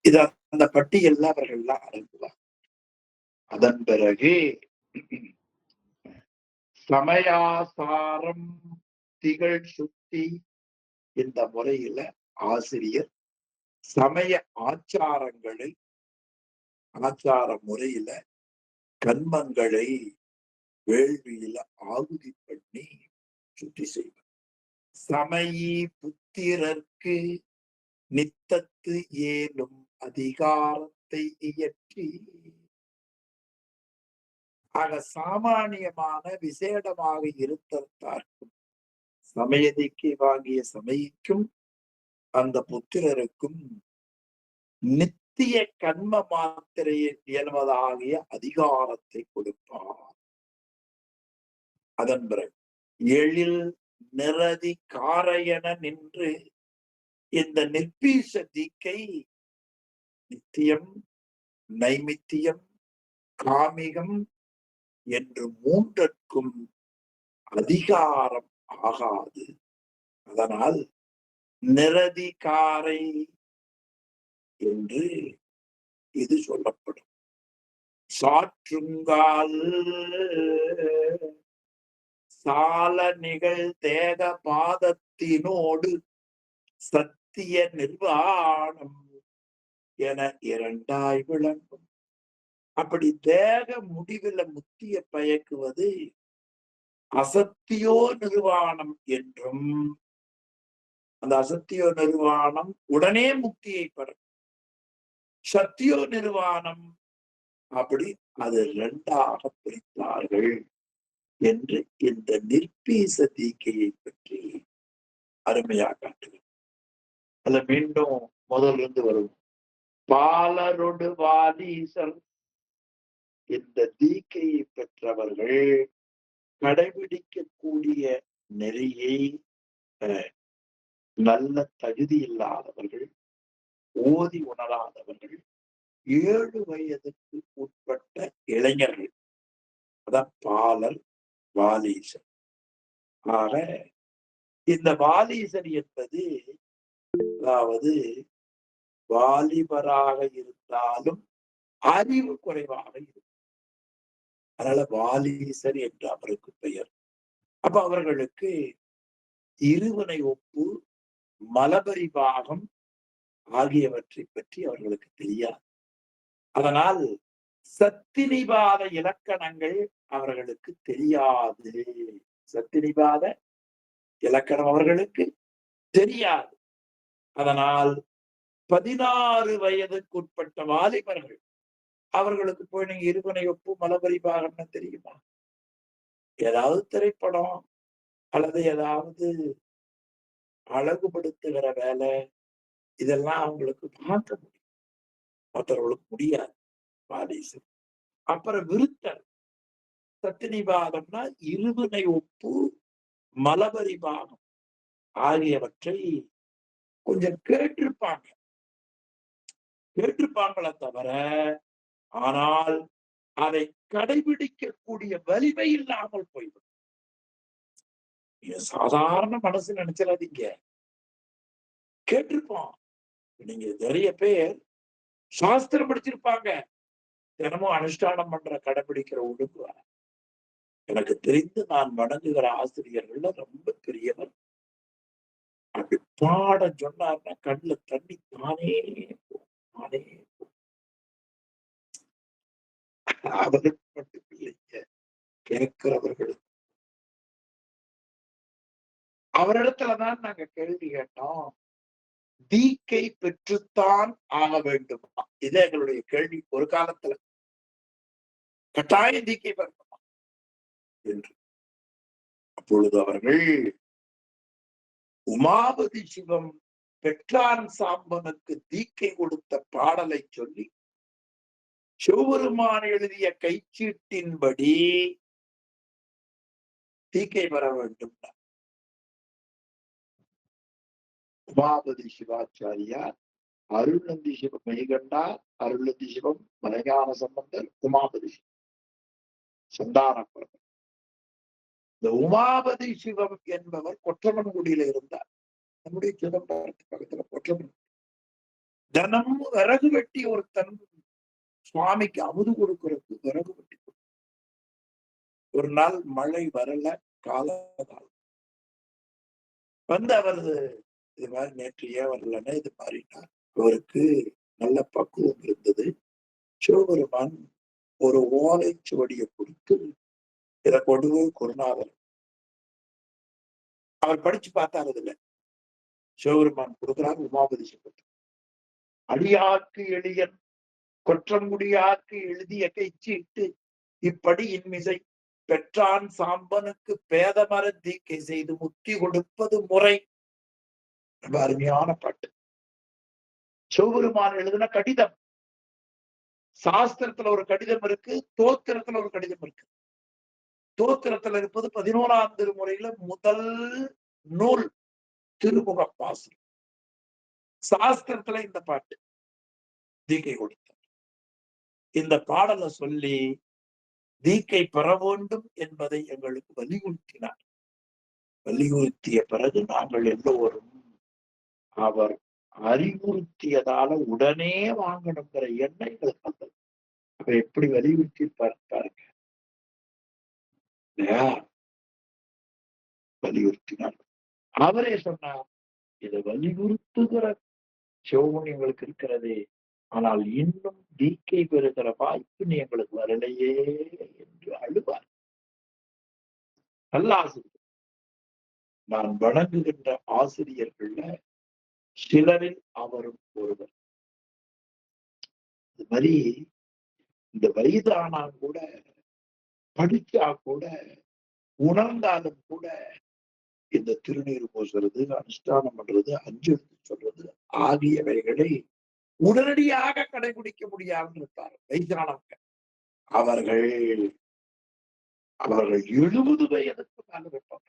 இத அந்த பட்டியல்ல அவர்கள்லாம் அடங்குவார். அதன் பிறகு சமயாசாரம் திகழ் சுத்தி இந்த முறையில ஆசிரியர் சமய ஆச்சார முறையில கர்மங்களை வேள்வியில ஆகுதி பண்ணி சுத்தி செய்வார். சமயி புத்திரர்க்கு நித்தத்து ஏலும் அதிகாரத்தை இயற்றி, ஆக சாமானியமான விசேடமாக இருத்தற்கார்க்கும் சமயதிக்கு வாங்கிய சமயிக்கும் அந்த புத்திரருக்கும் நித்திய கர்ம மாத்திரையை இயல்வதாகிய அதிகாரத்தை கொடுப்பார். அதன் பிறகு எழில் நிரதி காரையன நின்று இந்த நிர்பீச தீக்கை நித்தியம், நைமித்தியம், காமிகம் என்று மூன்றற்கும் அதிகாரம் ஆகாது. அதனால் நிரதிகாரை என்று இது சொல்லப்படும். சாற்றுங்கால் சால நிகழ் தேக பாதத்தினோடு சத்திய நிர்வாணம் என இரண்டாய் விளங்கும். அப்படி தேக முடிவில முத்திய பயக்குவது அசத்தியோ நிர்வாணம் என்றும், அந்த அசத்தியோ நிர்வாணம் உடனே முக்தியை பெறும். சத்தியோ நிர்வாணம் அப்படி அது இரண்டாக பிரித்தார்கள் என்று இந்த நிர்பீச தீக்கையை பற்றி அருமையாக காட்டுகிறேன். அதுல மீண்டும் முதல்ல இருந்து வரும். பாலரொடு வாலீசர் இந்த தீக்கையை பெற்றவர்கள் கடைபிடிக்கக்கூடிய நெறியை நல்ல தகுதி இல்லாதவர்கள், ஓதி உணராதவர்கள், 7 வயதுக்கு உட்பட்ட இளைஞர்கள், அதான் பாலர் வாலீசர். ஆக இந்த வாலீசர் என்பது அதாவது வாலிபராக இருந்தாலும் அறிவு குறைவாக இருக்கும். அதனால வாலீசர் என்று அவருக்கு பெயர். அப்ப அவர்களுக்கு இருவினை ஒப்பு, மலபரிபாகம் ஆகியவற்றை பற்றி அவர்களுக்கு தெரியாது. அதனால் சத்தினிபாத இலக்கணங்கள் அவர்களுக்கு தெரியாது. சத்தினிபாத இலக்கணம் அவர்களுக்கு தெரியாது. அதனால் 16 வயதுக்குட்பட்ட வாலிபர்கள் அவர்களுக்கு போய் நீங்க இருவினை ஒப்பு மலபரிபாகம்னு தெரியுமா? ஏதாவது திரைப்படம் அல்லது ஏதாவது அழகுபடுத்துகிற வேலை இதெல்லாம் அவங்களுக்கு பார்க்க முடியும், மற்றவர்களுக்கு முடியாது. வாலீசர். அப்புறம் விருத்தர் சத்தினிபாதம்னா இருவினை ஒப்பு, மலபரிபாகம் ஆகியவற்றை கொஞ்சம் கேட்டிருப்பாங்களே தவிர, ஆனால் அதை கடைபிடிக்கக்கூடிய வலிமை இல்லாமல் போய்விடும். சாதாரண மனசு நினைச்சிடாதீங்க. கேட்டிருப்போம். நீங்க நிறைய பேர் சாஸ்திரம் படிச்சிருப்பாங்க, தினமும் அனுஷ்டானம் பண்ற கடைபிடிக்கிற ஒழுங்கு. எனக்கு தெரிந்து நான் வணங்குகிற ஆசிரியர்கள்ல ரொம்ப பெரியவர். அப்படி பாட சொன்னார்னா கண்ணுல தண்ணி தானே அவருக்கு மட்டும் இல்லைங்க, கேட்கிறவர்களுக்கு. அவரிடத்துலதான் நாங்க கேள்வி கேட்டோம், தீக்கை பெற்றுத்தான் ஆக வேண்டுமா? இது எங்களுடைய கேள்வி. ஒரு காலத்துல கட்டாய தீக்கை பெறணுமா என்று. அப்பொழுது அவர்கள் உமாபதி சிவம் பெற்றான் சாம்பனுக்கு தீக்கை கொடுத்த பாடலை சொல்லி சிவபெருமான் எழுதிய கைச்சீட்டின்படி தீக்கை பெற வேண்டும். உமாபதி சிவாச்சாரியார், அருள்நந்தி சிவம் மெய்கண்டார், அருள்நந்தி சிவம், மலைஞான சம்பந்தர், உமாபதி சிவம் சந்தானப்பர். இந்த உமாபதி சிவம் என்பவர் கொற்றமன்குடியில இருந்தார். நம்முடைய சிதம்பரத்துக்கு பக்கத்துல கொற்றமன். தினமும் விறகு வெட்டி ஒருத்தன் சுவாமிக்கு அமுது கொடுக்கறதுக்கு விறகு வெட்டி ஒரு நாள் மழை வரல, காலம் வந்து அவர் இது மாதிரி நேற்று ஏன் வரலன்னா இது மாறினார். அவருக்கு நல்ல பக்குவம் இருந்தது. சிவபெருமான் ஒரு ஓலைச்சுவடியை கொடுத்து இதை கொண்டு போய் குருநாதர் அவர் படிச்சு பார்த்தாரு. இதுல சிவபெருமான் கொடுக்கிறார். உமாபதி சிவபெருமான் அடியாக்கு எளியன் கொற்றங்குடியாக்கு எழுதிய கைச்சிட்டு இப்படி இன்மிசை பெற்றான் சாம்பனுக்கு பேதமர தீக்கை செய்து முத்தி கொடுப்பது முறை. ரொம்ப அருமையான பாட்டு. சிவபெருமான் எழுதின கடிதம். சாஸ்திரத்துல ஒரு கடிதம் இருக்கு, தோத்திரத்துல ஒரு கடிதம் இருக்கு. தோத்திரத்துல இருப்பது 11ஆம் திருமுறையில முதல் நூல் திருமுக பாசனம். சாஸ்திரத்துல இந்த பாட்டு தீக்கை கொடுத்தார். இந்த பாடலை சொல்லி தீக்கை பெற வேண்டும் என்பதை எங்களுக்கு வலியுறுத்தினார். வலியுறுத்திய பிறகு நாங்கள் எல்லோரும் அவர் அறிவுறுத்தியதால உடனே வாங்கணுங்கிற எண்ணம் எங்களுக்கு வந்தது. அப்ப எப்படி வலியுறுத்தி பாருங்க. வலியுறுத்தினார். அவரே சொன்னார், இதை வலியுறுத்துகிற சிவம் எங்களுக்கு இருக்கிறதே, ஆனால் இன்னும் தீக்கை பெறுகிற வாய்ப்பு நீ எங்களுக்கு வரலையே என்று அழுவார். நல்ல ஆசிரியர். நான் வணங்குகின்ற ஆசிரியர்கள்ல சிலரில் அவரும் ஒருவர். இது மாதிரி இந்த வயதானா கூட, படிச்சா கூட, உணர்ந்தாலும் கூட இந்த திருநீர் பூசுறது, அனுஷ்டானம் பண்றது, அஞ்செழுத்து சொல்றது ஆகியவைகளை உடனடியாக கடைபிடிக்க முடியாமல் இருப்பார் வயதானவங்க. அவர்கள் 70 வயதுக்கு மேல இருப்பாங்க.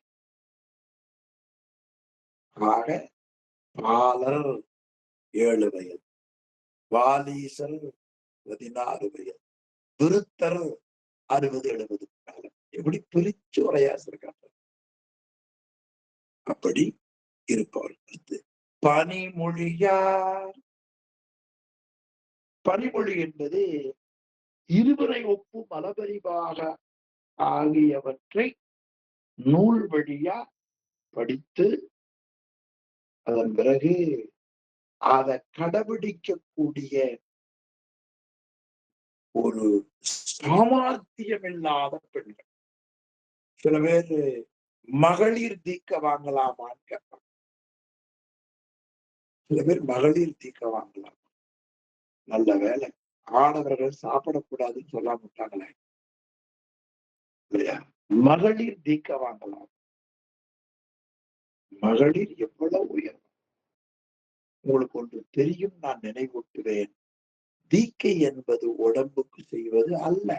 ஆக பாலர் 7 வயது, வாலீசர் 16 வயது, விருத்தர் 60-70 காலம். எப்படி பிரிச்சு உரையாசிருக்காங்க. அப்படி இருப்பவர்களுக்கு பனிமொழியார். பனிமொழி என்பது இருவரை ஒப்பு மலபரிவாக ஆகியவற்றை நூல் வழியா படித்து அதன் பிறகு அதை கடைபிடிக்கக்கூடிய ஒரு சாமர்த்தியம் இல்லாத பெண்கள். சில பேர் மகளிர் தீக்க வாங்கலாமான்னு கேட்பாங்க. சில பேர் மகளிர் தீக்க வாங்கலாம். நல்ல வேலை, ஆடவர்கள் சாப்பிடக்கூடாதுன்னு சொல்ல மாட்டாங்களே இல்லையா? மகளிர் தீக்க வாங்கலாம். மகளிர் எவ்வளவு உயர்வு உங்களுக்கு ஒன்று தெரியும். நான் நினைவூட்டுவேன், தீக்கை என்பது உடம்புக்கு செய்வது அல்ல,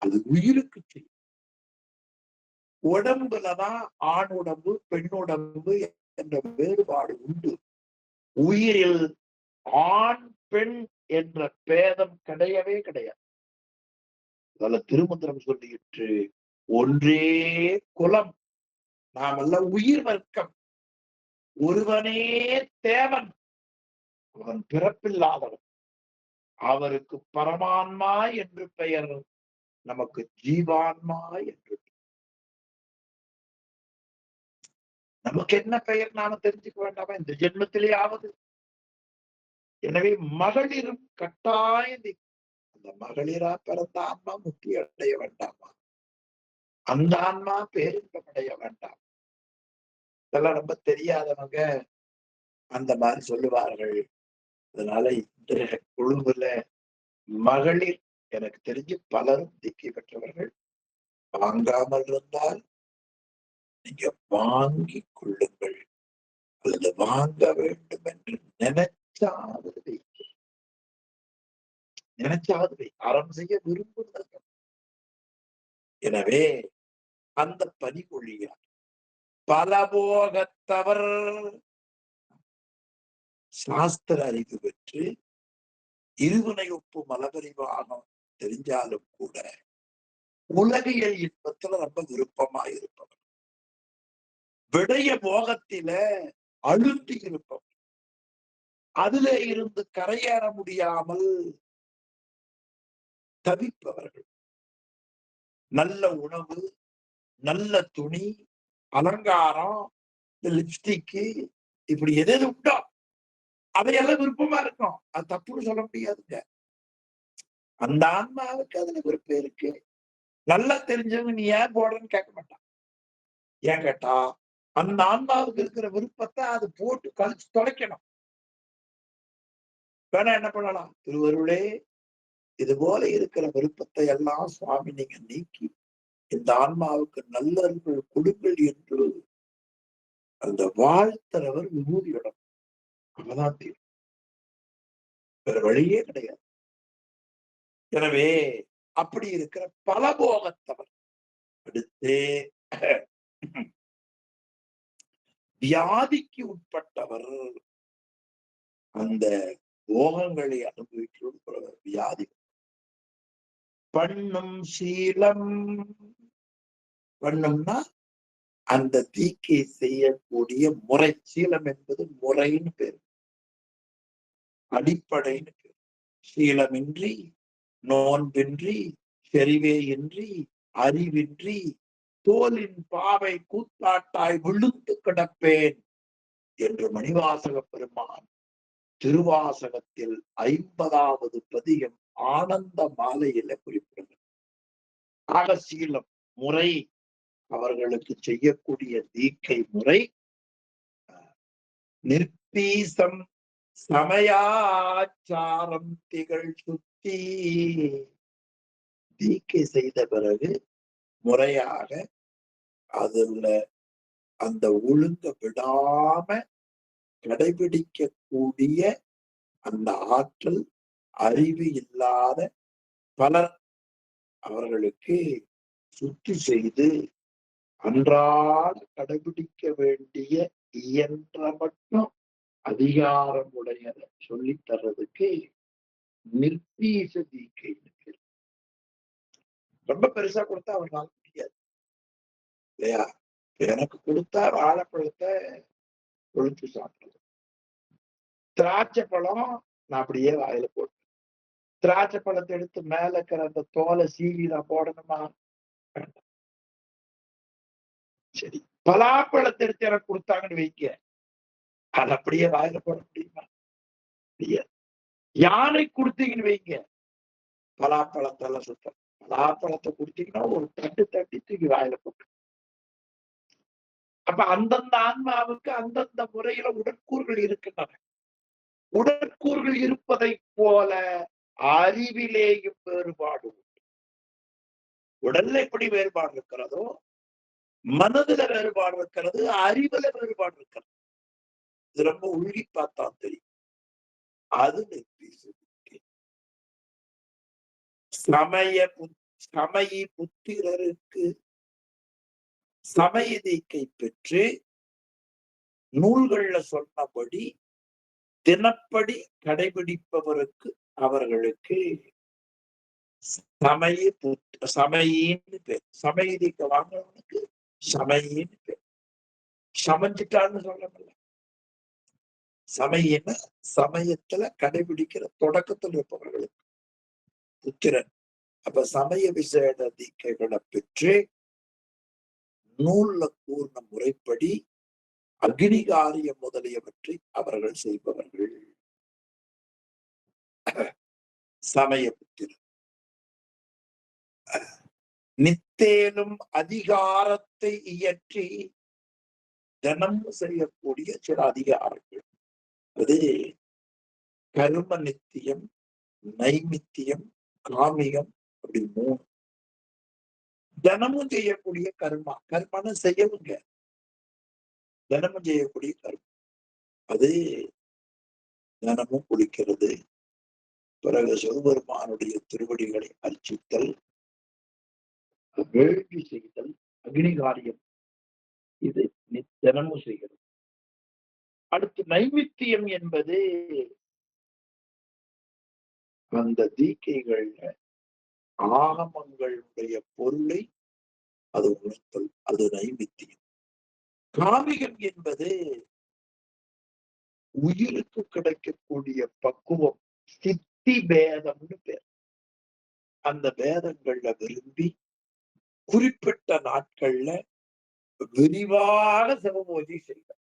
அது உயிருக்கு செய்யும். உடம்புலதான் ஆண் உடம்பு பெண் உடம்பு என்ற வேறுபாடு உண்டு. உயிரில் ஆண் பெண் என்ற பேதம் கிடையவே கிடையாது. அதனால திருமந்திரம் சொல்லிட்டு ஒன்றே குலம், நாமெல்லாம் உயிர் வர்க்கம், ஒருவனே தேவன், அவன் பிறப்பில்லாதவன், அவருக்கு பரமான்மா என்று பெயர், நமக்கு ஜீவான்மா என்று. நமக்கு என்ன பெயர் நாம தெரிஞ்சுக்க வேண்டாமா இந்த ஜென்மத்திலேயாவது? எனவே மகளிரும் கட்டாயம் அந்த மகளிரா பிறந்த ஆன்மா முக்தி அடைய வேண்டாமா? அந்த ஆன்மா பேரின்பம் அடைய வேண்டாம்? இதெல்லாம் ரொம்ப தெரியாதவங்க அந்த மாதிரி சொல்லுவார்கள். அதனால இந்த குழுவுல மகளிர் எனக்கு தெரிஞ்சு பலரும் தீக்கை பெற்றவர்கள். வாங்காமல் இருந்தால் நீங்க வாங்கி கொள்ளுங்கள், அல்லது வாங்க வேண்டும் என்று நினைச்சாவது அறம் செய்ய விரும்புகிறார்கள். எனவே அந்த பனிமொழியார் பலபோகத்தவர் சாஸ்திர அறிவு பெற்று இருவினை ஒப்பு மலபரிவாகம் தெரிஞ்சாலும் கூட உலகியல் இன்பத்துல ரொம்ப விருப்பமா இருப்பவர், விடைய போகத்தில அழுத்தி இருப்பவர். அதிலே இருந்து கரையேற முடியாமல் தவிப்பவர்கள். நல்ல உணவு, நல்ல துணி, அலங்காரம், லிப்ஸ்டிக்கு, இப்படி எது உண்டோ அதையெல்லாம் விருப்பமா இருக்கும். அது தப்புன்னு சொல்ல முடியாதுங்க. அந்த ஆன்மாவுக்கு அதுல விருப்பம் இருக்கு. நல்லா தெரிஞ்சவங்க நீ ஏன் போடுறன்னு கேட்க மாட்டான். ஏன் கேட்டா அந்த ஆன்மாவுக்கு இருக்கிற விருப்பத்தை அது போட்டு கழிச்சு தொலைக்கணும். வேணா என்ன பண்ணலாம்? திருவருளே, இது போல இருக்கிற விருப்பத்தை எல்லாம் சுவாமி நீங்க நீக்கி இந்த ஆன்மாவுக்கு நல்லறிவுகள் கொடுங்கள் என்று அந்த வாழ்த்துறவர் விபூதியிடம். அவதான் தீர்வு. வேற வழியே கிடையாது. எனவே அப்படி இருக்கிற பலபோகத்தவர் அடுத்து வியாதிக்கு உட்பட்டவர். அந்த போகங்களை அனுபவிக்கிறவர் வியாதி. பண்ணும் சீலம். பண்ணும்னா அந்த தீக்கை செய்யக்கூடிய முறை. சீலம் என்பது முறைன்னு பேர், அடிப்படைன்னு பேர். சீலமின்றி, நோன்பின்றி, செறிவே இன்றி, அறிவின்றி, தோலின் பாவை கூத்தாட்டாய் விழுந்து கிடப்பேன் என்று மணிவாசக பெருமான் திருவாசகத்தில் 50வது பதிகம் ஆனந்த மாலையில குறிப்பிடுகிறார். ஆகசீலம் முறை, அவர்களுக்கு செய்யக்கூடிய தீக்கை முறை நிற்பீசம் சமயாச்சாரம் திகழ் சுத்தி. தீக்கை செய்த பிறகு முறையாக அதுல அந்த ஒழுங்க விடாம கடைபிடிக்கக்கூடிய அந்த ஆற்றல், அறிவு இல்லாத பலர் அவர்களுக்கு சுத்தி செய்து அன்றாட கடைபிடிக்க வேண்டிய இயன்ற மட்டும் அதிகாரம் உடையத சொல்லி தர்றதுக்கு நிர்பீச தீக்கை. ரொம்ப பெருசா கொடுத்தா அவர்களால் முடியாது இல்லையா? எனக்கு கொடுத்தா வாழைப்பழத்தை கொழுத்து சாப்பிடுறது, திராட்சை பழம் நான் அப்படியே வாயில போட்டேன். திராட்சை பழத்தை எடுத்து மேல இருக்கிற அந்த தோலை சீவி நான் போடணுமா? சரி, பலாப்பழத்தை எடுத்து எனக்கு கொடுத்தாங்கன்னு வைக்க, அது அப்படியே வாயில போட முடியுமா? முடியாது. யானை கொடுத்தீங்கன்னு வைங்க, பலாப்பழத்தை எல்லாம் சுத்தம். பலாப்பழத்தை கொடுத்தீங்கன்னா ஒரு தட்டு தட்டி தூக்கி வாயில போட்டு. அப்ப அந்தந்த ஆன்மாவுக்கு அந்தந்த முறையில உடற்கூறுகள் இருக்கின்றன. உடற்கூறுகள் இருப்பதை போல அறிவிலேயும் வேறுபாடு உண்டு. உடல்ல எப்படி வேறுபாடு இருக்கிறதோ மனதுல வேறுபாடு இருக்கிறது, அறிவுல வேறுபாடு இருக்கிறது. இது ரொம்ப உள்கி பார்த்தா தெரியும். அது சமய புத்திரருக்கு சமய தீக்கை பெற்று நூல்கள்ல சொன்னபடி தினப்படி கடைபிடிப்பவருக்கு அவர்களுக்கு சமயின்னு பேர். சமய தீக்கை வாங்கினவனுக்கு சமயின்னு பேர். சமைஞ்சிட்டான்னு சொல்லல. சமயின சமயத்துல கடைபிடிக்கிற தொடக்கத்தில் இருப்பவர்களுக்கு புத்திரன். அப்ப சமய விசேட தீக்கைகளை பெற்று நூல்ல கூர்ண முறைப்படி அக்னிகாரியம் முதலியவற்றை அவர்கள் செய்பவர்கள் சமய புத்திரன். நித்தேனும் அதிகாரத்தை இயற்றி தினமும் செய்யக்கூடிய சில அதிகாரங்கள். அது கர்ம நித்தியம், நைமித்தியம், காமிகம், அப்படி 3. தினமும் செய்யக்கூடிய கர்மா. கர்மன்னு செய்யவுங்க, தினமும் செய்யக்கூடிய கர்மம். அது தினமும் குளிக்கிறது, பிறகு சிவபெருமானுடைய திருவடிகளை அர்ச்சித்தல், வேள்வி செய்தல், அக்னிகாரியம், இது தினமும் செய்கிறது. அடுத்து நைமித்தியம் என்பது அந்த தீக்கைகள்ல ஆகமங்களுடைய பொருளை அது உணர்த்தல், அது நைமித்தியம். காமிகம் என்பது உயிருக்கு கிடைக்கக்கூடிய பக்குவம் சித்தி பேதம்னு பேர். அந்த பேதங்கள்ல விரும்பி குறிப்பிட்ட நாட்கள்ல விரிவாக சிவபூஜை செய்தார்.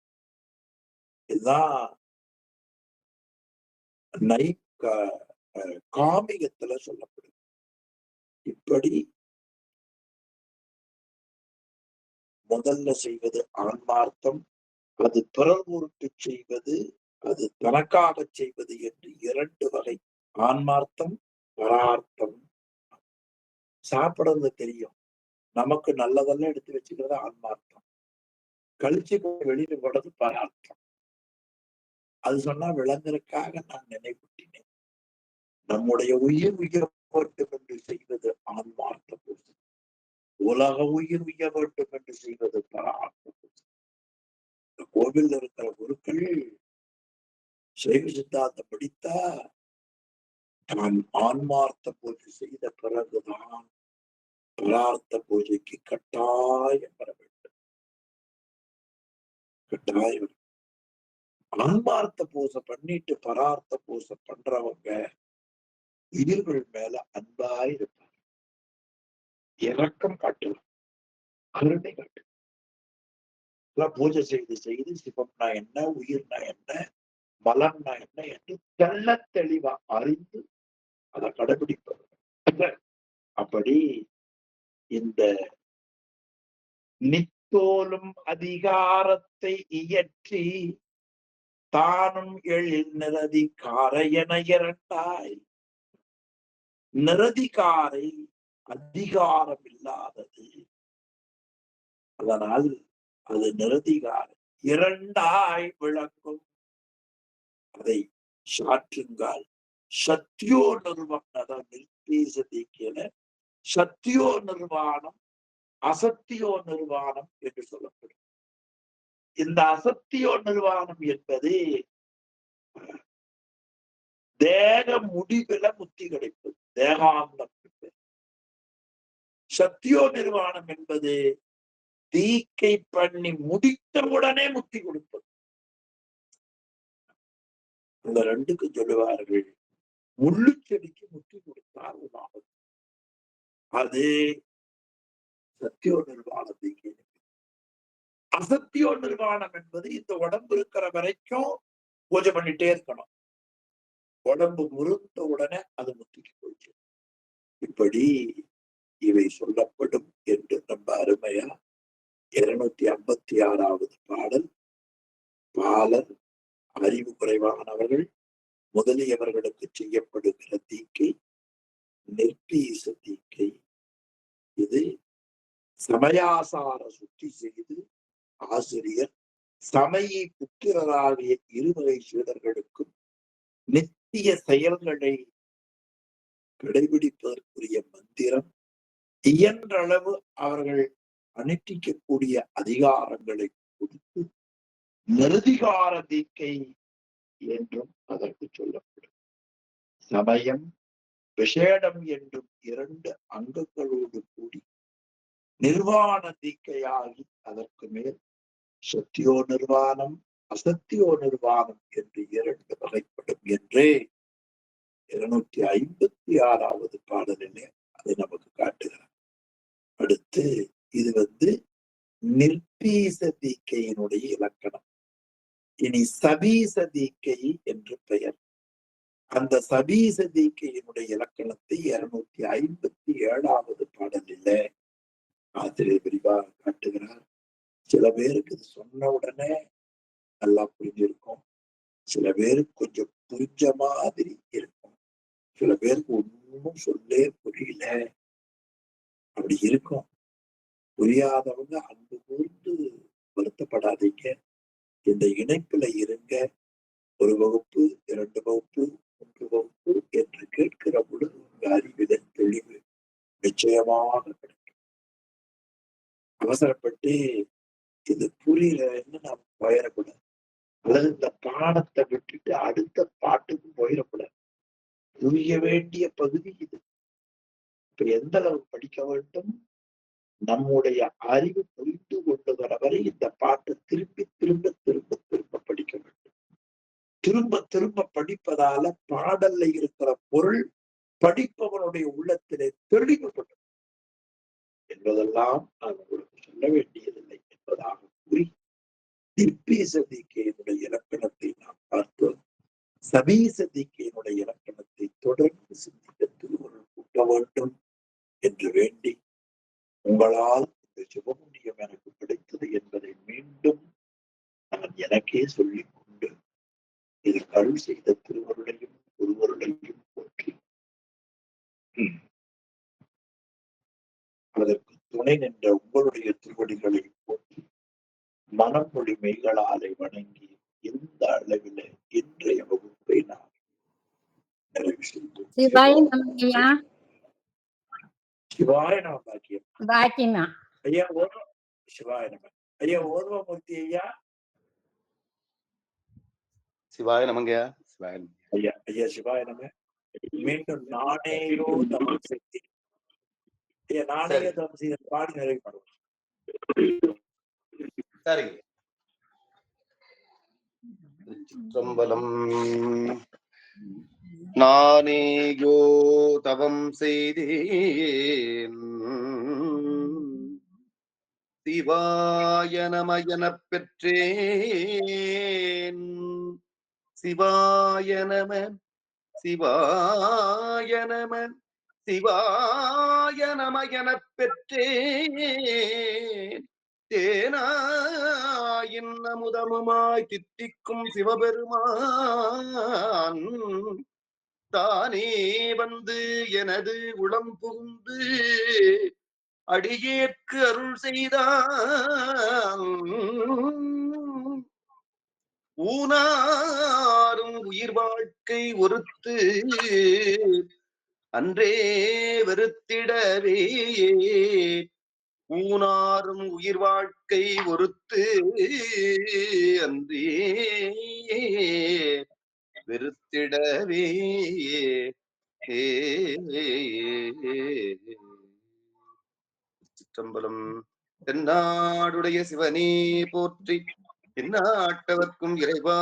இதுதான் காமிகத்துல சொல்லப்படுது. இப்படி முதல்ல செய்வது ஆன்மார்த்தம், அது பிறர் பொருட்டு செய்வது, அது தனக்காக செய்வது என்று 2 வகை. ஆன்மார்த்தம், பரார்த்தம். சாப்பிடுறது தெரியும், நமக்கு நல்லதெல்லாம் எடுத்து வச்சுக்கிறது ஆன்மார்த்தம். கழிச்சு வெளியில போடுறது பரார்த்தம். அது சொன்னா விளங்குறதுக்காக நான் நினைவூட்டினேன். நம்முடைய உயிர் உயர வேண்டும் என்று செய்வது ஆன்மார்த்த பூஜை, உலக உயிர் உயர வேண்டும் என்று செய்வது பரார்த்த பூஜை. கோவில் இருக்கிற குருக்கள் சைவ சித்தாந்தம் படித்தா தான் ஆன்மார்த்த பூஜை செய்த பிறகுதான் பரார்த்த பூஜைக்கு கட்டாயம் வர வேண்டும். கட்டாயம். ஆன்மார்த்த பூஜை பண்ணிட்டு பரார்த்த பூஜை பண்றவங்க உயிர்கள் மேல அன்பாய் இருப்பாங்க, இரக்கம் காட்டுவாங்க, கருணை காட்டு. பூஜை செய்து செய்து சிவம்னா என்ன, உயிர்னா என்ன, மலம்னா என்ன என்று தெள்ள தெளிவா அறிந்து அதை கடைபிடிப்பது. அப்படி இந்த நித்தோலும் அதிகாரத்தை இயற்றி தானும் எழில் நிரதிகாரை என இரண்டாய். நிரதிகாரை அதிகாரம் இல்லாதது, அதனால் அது நிரதிகாரம் இரண்டாய் விளங்கும். அதை சாற்றுங்கால் சத்தியோ நிர்வாணம் நிர்பேசதிக்கல. சத்தியோ நிர்வாணம், அசத்தியோ நிர்வாணம் என்று சொல்லப்படும். இந்த அசத்தியோ நிர்வாணம் என்பது தேக முடிவில முத்தி கிடைப்பது, தேகாந்தம். சத்தியோ நிர்வாணம் என்பது தீக்கை பண்ணி முடித்தவுடனே முத்தி கொடுப்பது. இந்த 2க்கு சொல்லுவார்கள், முள்ளு செடிக்கு முத்தி கொடுத்தால் உணாகும். அது சத்தியோ நிர்வாண தீக்கை. அசத்தியோ நிர்வாணம் என்பது இந்த உடம்பு இருக்கிற வரைக்கும் பூஜை பண்ணிட்டே இருக்கணும், உடம்பு முறுத்த உடனே அது முத்திக்கு போச்சு. இப்படி இவை சொல்லப்படும் என்று நம்ம அருமையா 256வது பாடல், பாலர், அறிவு குறைவானவர்கள் முதலியவர்களுக்கு செய்யப்படுகிற தீக்கை நிர்பீச தீக்கை. இது சமயாசார சுத்தி செய்து ஆசிரியர் சமயி புத்திரராகிய இருவகை சீடர்களுக்கும் நித்திய செயல்களை கடைபிடிப்பதற்குரிய மந்திரம், இயன்றளவு அவர்கள் அனுஷ்டிக்கக்கூடிய அதிகாரங்களை கொடுத்து நிருதிகார தீக்கை என்றும் அதற்கு சொல்லப்படும். சமயம் விஷேடம் என்றும் 2 அங்கங்களோடு கூடி நிர்வாண தீக்கையாகி அதற்கு மேல் சத்தியோ நிர்வாணம், அசத்தியோ நிர்வாணம் என்று 2 வகைப்படும் என்றே 256வது பாடலிலே அதை நமக்கு காட்டுகிறார். அடுத்து இது நிர்பீச தீக்கையினுடைய இலக்கணம். இனி சபீச தீக்கை என்று பெயர். அந்த சபீச தீக்கையினுடைய இலக்கணத்தை 257வது பாடலிலே ஆசிரியர் விரிவாக காட்டுகிறார். சில பேருக்கு சொன்ன உடனே நல்லா புரிஞ்சிருக்கும், சில பேருக்கு கொஞ்சம் புரிஞ்ச மாதிரி இருக்கும், சில பேருக்கு ஒன்னும் சொல்லே புரியல அப்படி இருக்கும். புரியாதவங்க அன்பு கூர்ந்து வருத்தப்படாதீங்க, இந்த இணைப்புல இருங்க. 1 வகுப்பு, 2 வகுப்பு, 3 வகுப்பு என்று கேட்கிற பொழுது உங்க அறிவில தெளிவு நிச்சயமாக கிடைக்கும். அவசரப்பட்டு இது புரியலன்னு நாம் போயிடக்கூடாது, அல்லது இந்த பாடத்தை விட்டுட்டு அடுத்த பாட்டுக்கு போயிடக்கூடாது. புரிய வேண்டிய பகுதி இது. இப்ப எந்த அளவு படிக்க வேண்டும், நம்முடைய அறிவு புரிந்து கொண்டு வர வரை இந்த பாட்டை திரும்ப திரும்ப திரும்ப திரும்ப படிக்க வேண்டும். திரும்ப திரும்ப படிப்பதால பாடல்ல இருக்கிற பொருள் படிப்பவனுடைய உள்ளத்திலே தெளிவுபடும் என்பதெல்லாம் நான் உங்களுக்கு சொல்ல வேண்டியதில்லை என்பதாக கூறி திப்பீசதிக்கையினுடைய இலக்கணத்தை நாம் பார்த்தோம். சபீசதிக்கையினுடைய இலக்கணத்தை தொடர்ந்து சிந்திக்க திருவருள் கூட்ட வேண்டும் என்று வேண்டி உங்களால் இந்த சிவமுடியம் எனக்கு கிடைத்தது என்பதை மீண்டும் நான் எனக்கே சொல்லிக் கொண்டு இது அருள் செய்த திருவருளையும் குருவருளையும் போற்றி அதற்கு துணை நின்ற உங்களுடைய திருவடிகளை போற்றி மனம் மொழி மெய்களாலை வணங்கி இந்த அளவில் இன்றைய வகுப்பை நான் நிறைவு செய்தோம். சிவாய நம பாக்கியம். ஐயா ஓர்வம் சிவாய நம. ஐயா ஓர்வமூர்த்தி ஐயா. சிவாய நமங்கய்யா. ஐயா ஐயா சிவாய நம. மீண்டும் நானேயோ தமிழ் சக்தி. ஐயா நானேயோ தமிழ் செய்த பாடி நிறைவு பண்ணுவோம். சரிங்க. சிற்றம்பலம். நானேயோ தவம் செய்தேன் சிவாய நம எனப் பெற்றேன். சிவாய நம சிவாய நம சிவாய நம எனப் பெற்றேன். தேனாயின் அமுதமுமாய் தித்திக்கும் சிவபெருமான் தானே வந்து எனது உளம் புகுந்து அடியேற்கு அருள் செய்தான். ஊனாரும் உயிர் வாழ்க்கை ஒருத்து அன்றே வெறுத்திடவே. ஊனாரும் உயிர் வாழ்க்கை ஒருத்து அன்றே வெறுத்திடவே. சிற்றம்பலம். தென்னாடுடைய சிவனே போற்றி. எந்நாட்டவர்க்கும் இறைவா